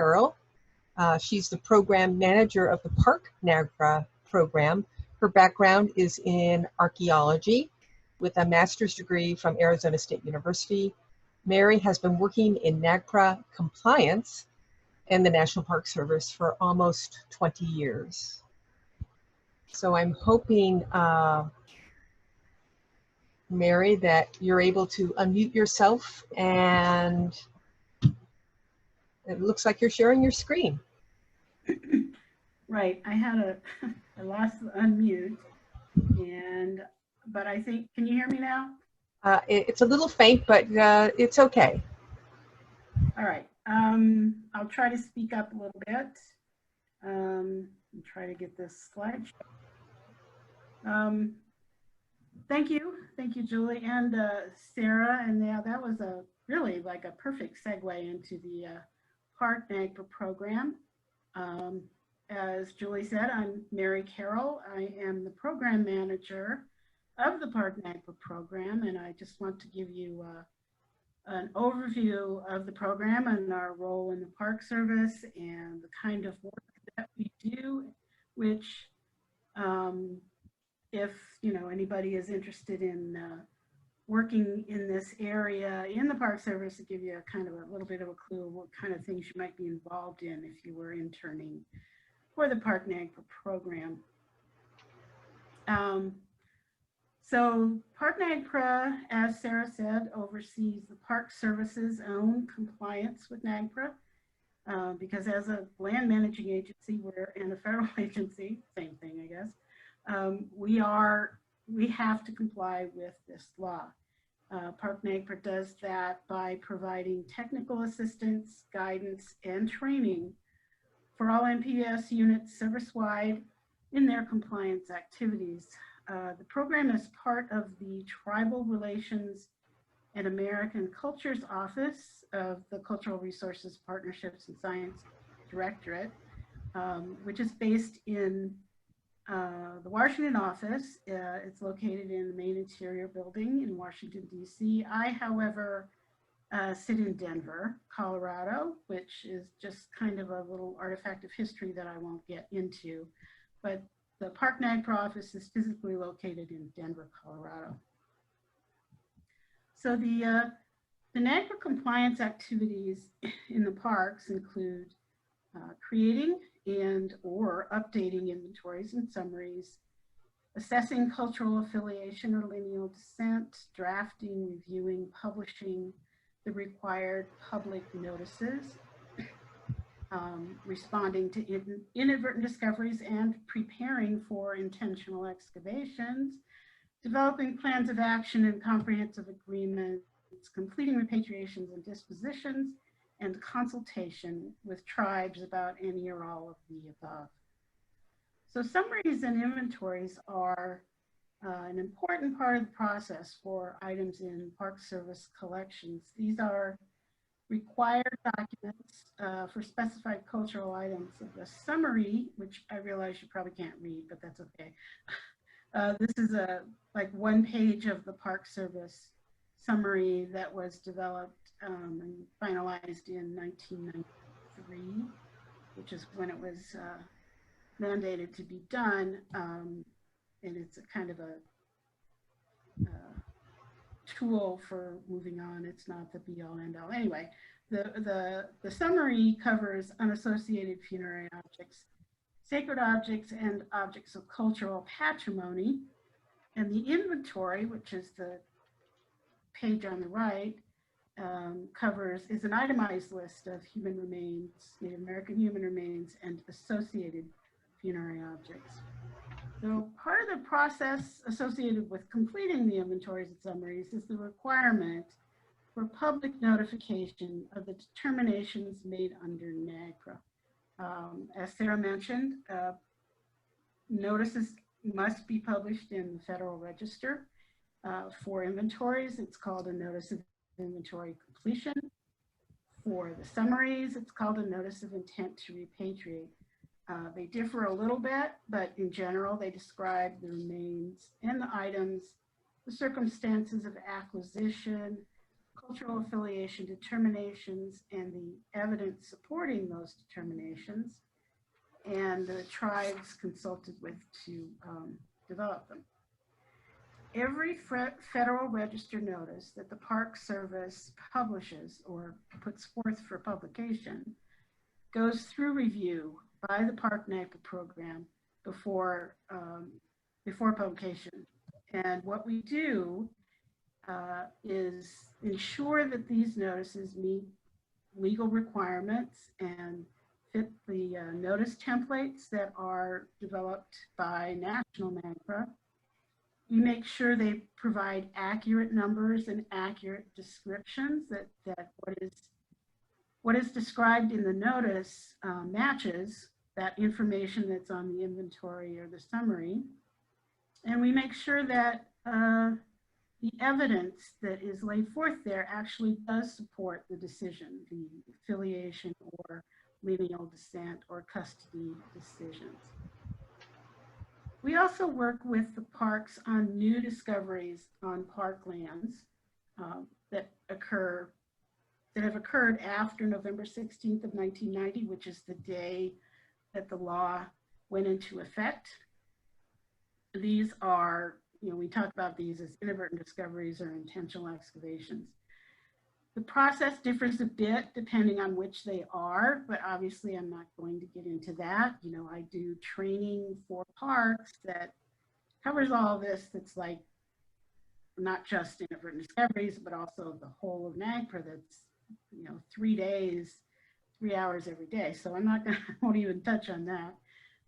Carroll. She's the program manager of the Park NAGPRA program. Her background is in archaeology with a master's degree from Arizona State University. Mary has been working in NAGPRA compliance and the National Park Service for almost 20 years. So I'm hoping, Mary, that you're able to unmute yourself, and it looks like you're sharing your screen. Right, I lost the unmute, but I think, can you hear me now? It's a little faint, but it's okay. All right, I'll try to speak up a little bit and try to get this slideshow. Thank you, Julie and Sarah, and yeah, that was really like a perfect segue into the Park NAGPRA program. As Julie said, I'm Mary Carroll. I am the program manager of the Park NAGPRA program, and I just want to give you an overview of the program and our role in the Park Service and the kind of work that we do, which if anybody is interested in working in this area in the Park Service, to give you a kind of a little bit of a clue of what kind of things you might be involved in if you were interning for the Park NAGPRA program. So Park NAGPRA, as Sarah said, oversees the Park Service's own compliance with NAGPRA, because as a land managing agency, we're in a federal agency, same thing, I guess. We have to comply with this law. Park NAGPRA does that by providing technical assistance, guidance, and training for all NPS units service-wide in their compliance activities. The program is part of the Tribal Relations and American Cultures Office of the Cultural Resources Partnerships and Science Directorate, which is based in the Washington office. It's located in the main interior building in Washington, D.C. I, however, sit in Denver, Colorado, which is just kind of a little artifact of history that I won't get into. But the Park NAGPRA office is physically located in Denver, Colorado. So the NAGPRA compliance activities in the parks include creating and or updating inventories and summaries, assessing cultural affiliation or lineal descent, drafting, reviewing, publishing the required public notices, responding to inadvertent discoveries and preparing for intentional excavations, developing plans of action and comprehensive agreements, completing repatriations and dispositions, and consultation with tribes about any or all of the above. So summaries and inventories are an important part of the process for items in Park Service collections. These are required documents for specified cultural items. The summary, which I realize you probably can't read, but that's okay. This is like one page of the Park Service summary that was developed and finalized in 1993, which is when it was mandated to be done. And it's a kind of a tool for moving on. It's not the be all end all. Anyway, the summary covers unassociated funerary objects, sacred objects, and objects of cultural patrimony. And the inventory, which is the page on the right, is an itemized list of human remains, Native American human remains, and associated funerary objects. So part of the process associated with completing the inventories and summaries is the requirement for public notification of the determinations made under NAGPRA. As Sarah mentioned, notices must be published in the Federal Register. For inventories, it's called a Notice of Inventory Completion. For the summaries, it's called a Notice of Intent to Repatriate. They differ a little bit, but in general, they describe the remains and the items, the circumstances of acquisition, cultural affiliation determinations and the evidence supporting those determinations, and the tribes consulted with to develop them. Every Federal Register notice that the Park Service publishes or puts forth for publication goes through review by the Park NAGPRA program before publication. And what we do is ensure that these notices meet legal requirements and fit the notice templates that are developed by National NAGPRA. We make sure they provide accurate numbers and accurate descriptions, that what is described in the notice matches that information that's on the inventory or the summary. And we make sure that the evidence that is laid forth there actually does support the decision, the affiliation or lineal descent or custody decisions. We also work with the parks on new discoveries on park lands that have occurred after November 16th of 1990, which is the day that the law went into effect. These are, we talk about these as inadvertent discoveries or intentional excavations. The process differs a bit depending on which they are, but obviously I'm not going to get into that. I do training for parks that covers all this, that's like not just inadvertent discoveries, but also the whole of NAGPRA that's, 3 days, 3 hours every day. So I won't even touch on that.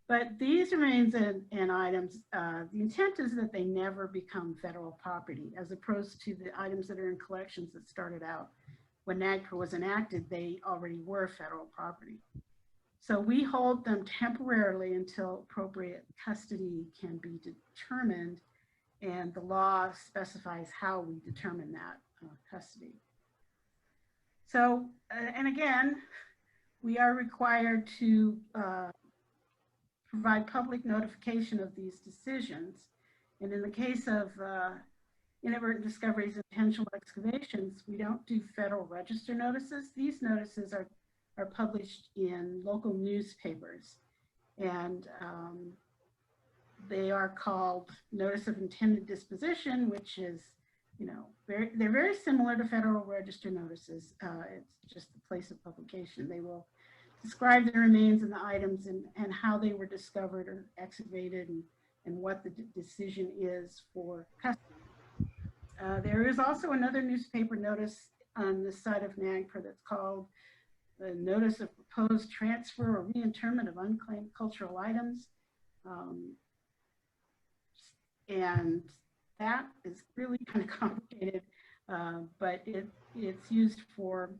But these remains and items, the intent is that they never become federal property, as opposed to the items that are in collections that started out. When NAGPRA was enacted, they already were federal property. So we hold them temporarily until appropriate custody can be determined, and the law specifies how we determine that custody. So, and again, we are required to provide public notification of these decisions. And in the case of inadvertent discoveries and intentional excavations, we don't do Federal Register notices. These notices are published in local newspapers, and they are called Notice of Intended Disposition, which is, they're very similar to Federal Register notices. It's just the place of publication. They will describe the remains and the items and how they were discovered or excavated and what the decision is for custody. There is also another newspaper notice on the side of NAGPRA that's called the Notice of Proposed Transfer or Reinterment of Unclaimed Cultural Items. And that is really kind of complicated, but it's used for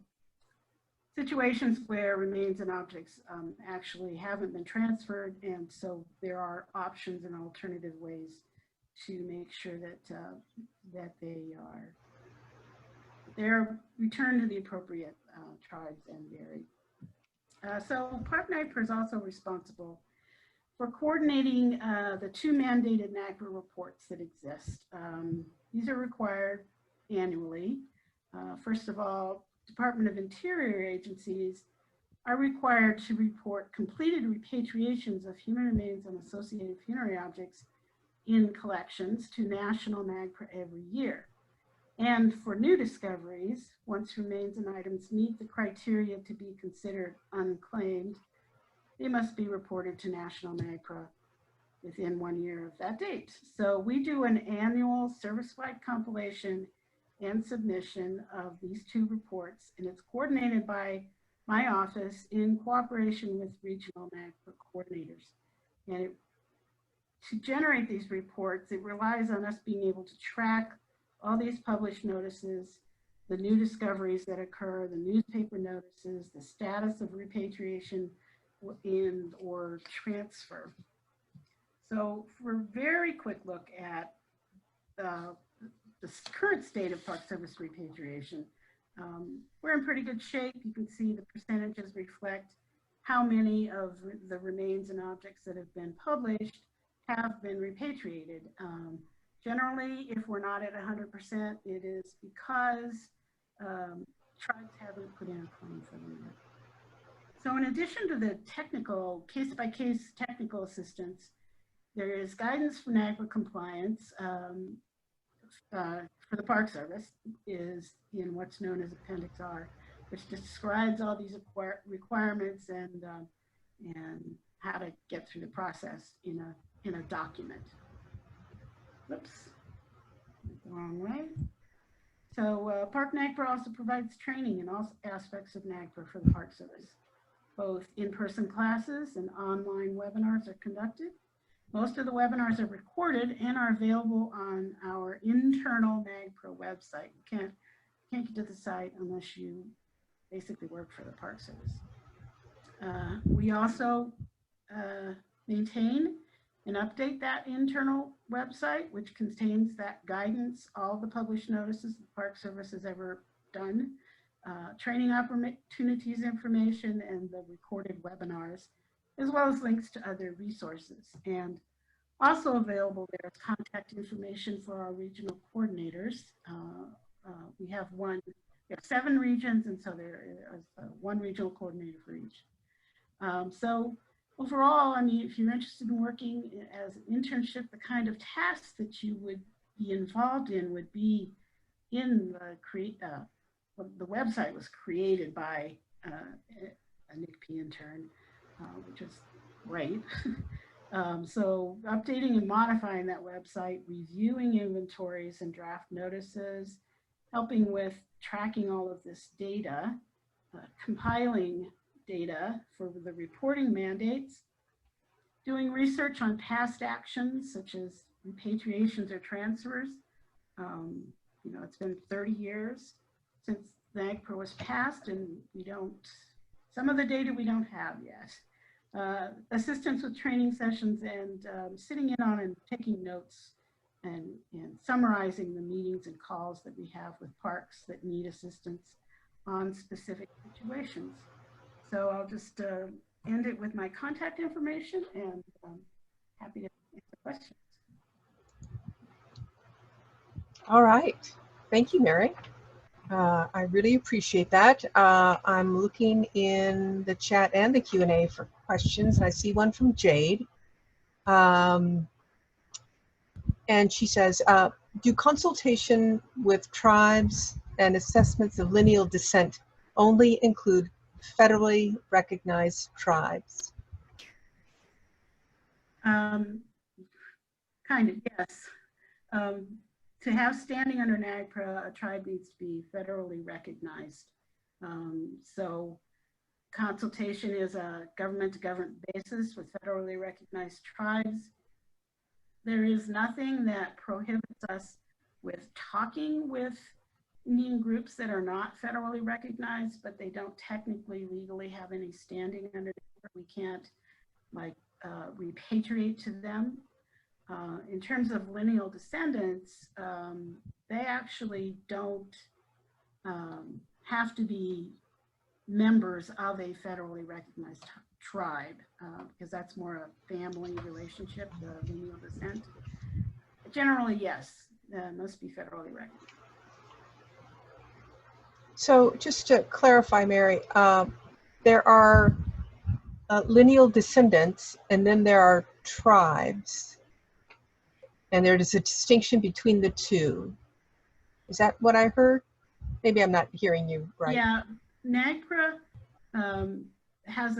situations where remains and objects actually haven't been transferred, and so there are options and alternative ways to make sure that they're returned to the appropriate tribes and buried. So Park NAGPRA is also responsible for coordinating the 2 mandated NAGPRA reports that exist. These are required annually. First of all, Department of Interior agencies are required to report completed repatriations of human remains and associated funerary objects in collections to National NAGPRA every year. And for new discoveries, once remains and items meet the criteria to be considered unclaimed, they must be reported to National NAGPRA within 1 year of that date. So we do an annual service-wide compilation and submission of these 2 reports, and it's coordinated by my office in cooperation with regional NAGPRA coordinators. And to generate these reports, it relies on us being able to track all these published notices, the new discoveries that occur, the newspaper notices, the status of repatriation or transfer. So for a very quick look at the current state of Park Service repatriation, we're in pretty good shape. You can see the percentages reflect how many of the remains and objects that have been published have been repatriated. Generally, if we're not at 100%, it is because tribes haven't put in a claim for them yet. So in addition to the technical, case-by-case technical assistance, there is guidance for NAGPRA compliance for the Park Service is in what's known as Appendix R, which describes all these requirements and how to get through the process in a document. Whoops, the wrong way. So Park NAGPRA also provides training in all aspects of NAGPRA for the Park Service. Both in-person classes and online webinars are conducted. Most of the webinars are recorded and are available on our internal NAGPRA website. You can't get to the site unless you basically work for the Park Service. We also maintain and update that internal website, which contains that guidance, all the published notices the Park Service has ever done, training opportunities information, and the recorded webinars, as well as links to other resources. And also available there is contact information for our regional coordinators. We have 7 regions, and so there is one regional coordinator for each. So overall, I mean, if you're interested in working as an internship, the kind of tasks that you would be involved in would be in the website was created by a NCPE intern, which is great. So updating and modifying that website, reviewing inventories and draft notices, helping with tracking all of this data, compiling data for the reporting mandates, doing research on past actions such as repatriations or transfers. You know, it's been 30 years since NAGPRA was passed, and some of the data we don't have yet. Assistance with training sessions and sitting in on and taking notes and summarizing the meetings and calls that we have with parks that need assistance on specific situations. So I'll just end it with my contact information, and happy to answer questions. All right. Thank you, Mary. I really appreciate that. I'm looking in the chat and the Q&A for questions, and I see one from Jade. And she says, do consultation with tribes and assessments of lineal descent only include federally recognized tribes? Kind of, yes. To have standing under NAGPRA, a tribe needs to be federally recognized. So consultation is a government-to-government basis with federally recognized tribes. There is nothing that prohibits us with talking with Indian groups that are not federally recognized, but they don't technically legally have any standing under NAGPRA. We can't repatriate to them. In terms of lineal descendants, they actually don't have to be members of a federally recognized tribe, because that's more a family relationship, the lineal descent. Generally, yes, must be federally recognized. So just to clarify, Mary, there are lineal descendants, and then there are tribes. And there is a distinction between the two. Is that what I heard? Maybe I'm not hearing you right. Yeah, NAGPRA has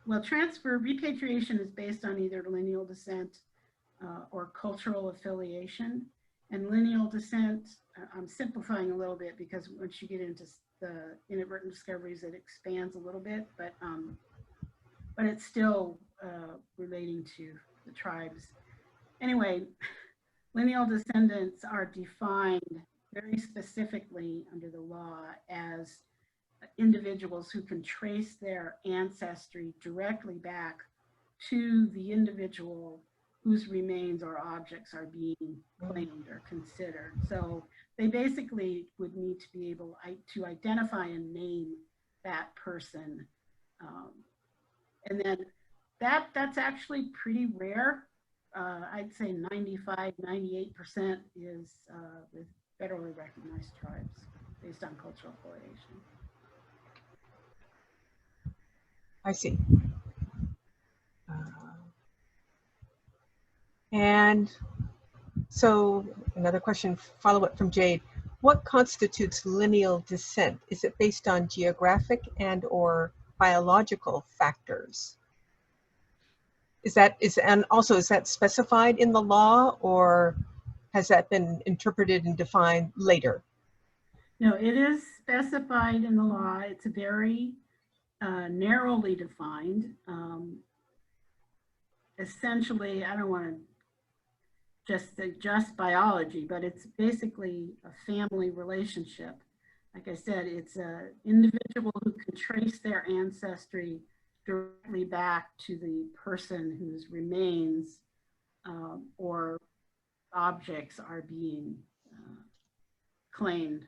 repatriation is based on either lineal descent or cultural affiliation. And lineal descent, I'm simplifying a little bit because once you get into the inadvertent discoveries, it expands a little bit, but it's still relating to the tribes. Anyway, lineal descendants are defined very specifically under the law as individuals who can trace their ancestry directly back to the individual whose remains or objects are being claimed or considered. So they basically would need to be able to identify and name that person. And then that's actually pretty rare. I'd say 95, 98% is with federally recognized tribes based on cultural affiliation. I see. And so another question, follow-up from Jade. What constitutes lineal descent? Is it based on geographic and or biological factors? And also is that specified in the law, or has that been interpreted and defined later? No, it is specified in the law. It's very narrowly defined. Essentially, I don't want to just biology, but it's basically a family relationship. Like I said, it's an individual who can trace their ancestry directly back to the person whose remains or objects are being claimed.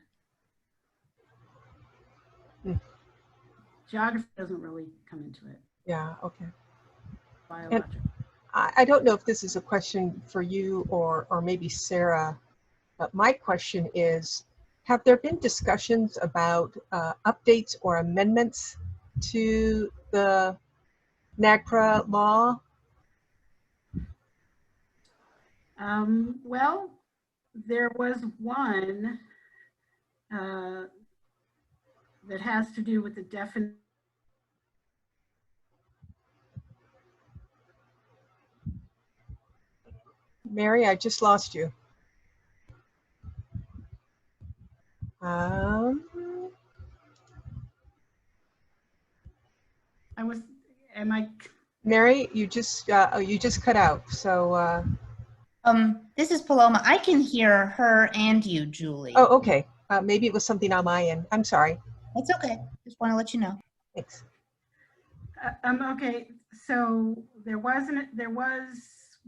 Geography doesn't really come into it. Yeah, okay. Biological. And I don't know if this is a question for you or maybe Sarah, but my question is, have there been discussions about updates or amendments to the NAGPRA law? Well, there was one that has to do with the definition. Mary, I just lost you. Mary, you just cut out. So. This is Paloma. I can hear her and you, Julie. Oh, okay. Maybe it was something on my end. I'm sorry. It's okay. Just want to let you know. Thanks. Okay, so there was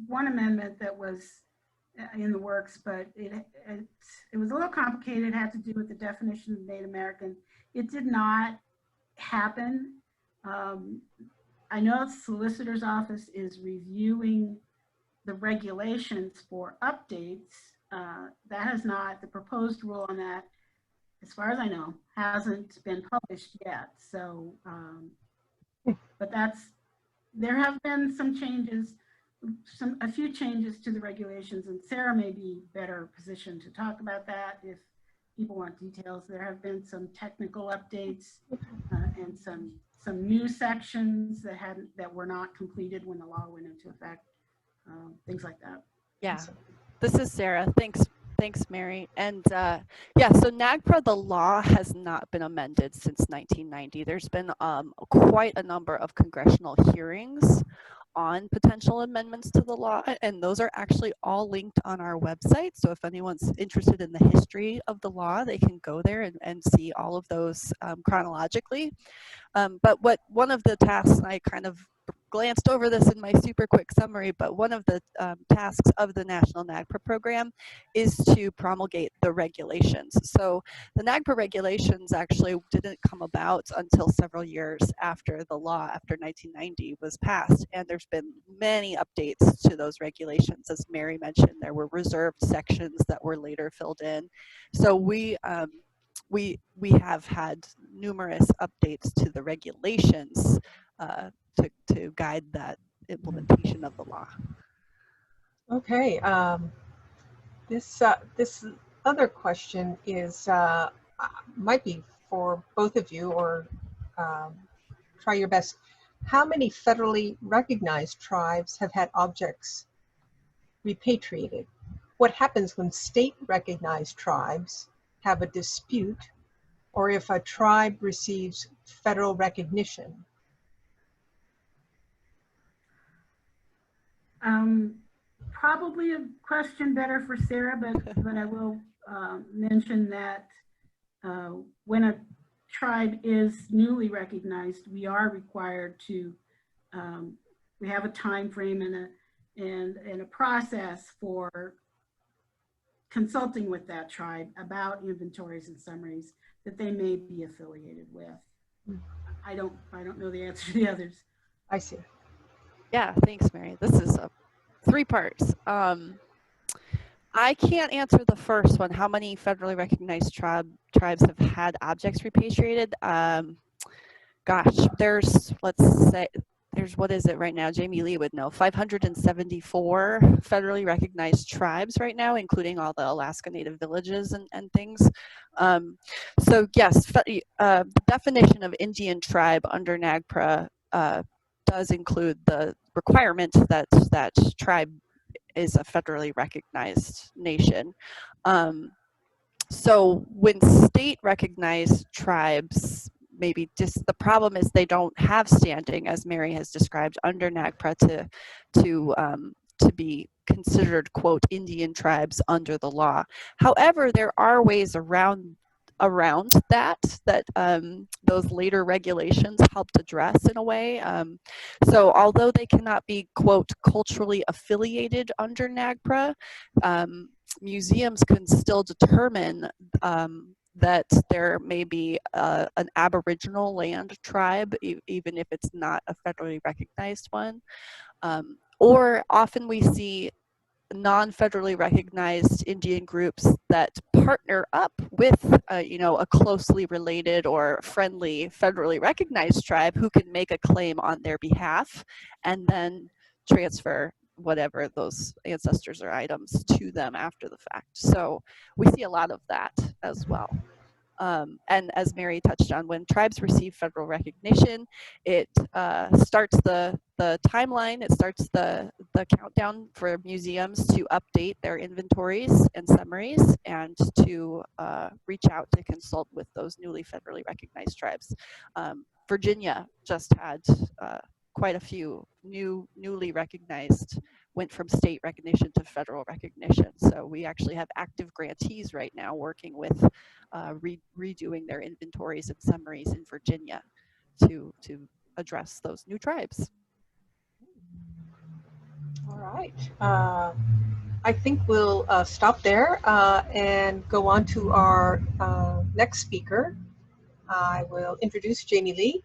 one amendment that was in the works, but it was a little complicated. It had to do with the definition of Native American. It did not happen. I know the solicitor's office is reviewing the regulations for updates. That has not, the proposed rule on that, as far as I know, hasn't been published yet. So, but there have been some changes, a few changes to the regulations, and Sarah may be better positioned to talk about that if people want details. There have been some technical updates and some new sections that were not completed when the law went into effect. Things like that. Yeah, this is Sarah. Thanks, Mary. And yeah, so NAGPRA, the law has not been amended since 1990. There's been quite a number of congressional hearings on potential amendments to the law, and those are actually all linked on our website. So if anyone's interested in the history of the law, they can go there and see all of those chronologically. But one of the tasks, and I kind of glanced over this in my super quick summary, but one of the tasks of the National NAGPRA program is to promulgate the regulations. So the NAGPRA regulations actually didn't come about until several years after the law, after 1990 was passed, and there's been many updates to those regulations. As Mary mentioned, there were reserved sections that were later filled in. So we have had numerous updates to the regulations to guide that implementation of the law. Okay. This other question is might be for both of you, or try your best. How many federally recognized tribes have had objects repatriated? What happens when state recognized tribes have a dispute, or if a tribe receives federal recognition? Probably a question better for Sarah, but I will mention that when a tribe is newly recognized, we are required to, we have a time frame and a process for consulting with that tribe about inventories and summaries that they may be affiliated with. I don't know the answer to the others. I see. Yeah, thanks, Mary. This is 3 parts. I can't answer the first one. How many federally recognized tribes have had objects repatriated? Gosh, let's say, what is it right now? Jamie Lee would know. 574 federally recognized tribes right now, including all the Alaska Native villages and things. So yes, the definition of Indian tribe under NAGPRA does include the requirement that that tribe is a federally recognized nation. So when state recognized tribes, maybe just the problem is they don't have standing, as Mary has described, under NAGPRA to be considered, quote, Indian tribes under the law. However, there are ways around that those later regulations helped address in a way. So although they cannot be, quote, culturally affiliated under NAGPRA, museums can still determine that there may be an Aboriginal land tribe, even if it's not a federally recognized one. Or often we see non-federally recognized Indian groups that partner up with a closely related or friendly federally recognized tribe who can make a claim on their behalf and then transfer whatever those ancestors or items to them after the fact. So we see a lot of that as well. And as Mary touched on, when tribes receive federal recognition, it starts the timeline, it starts the countdown for museums to update their inventories and summaries and to reach out to consult with those newly federally recognized tribes. Virginia just had quite a few newly recognized, went from state recognition to federal recognition. So we actually have active grantees right now working with redoing their inventories and summaries in Virginia to address those new tribes. All right. I think we'll stop there and go on to our next speaker. I will introduce Jamie Lee.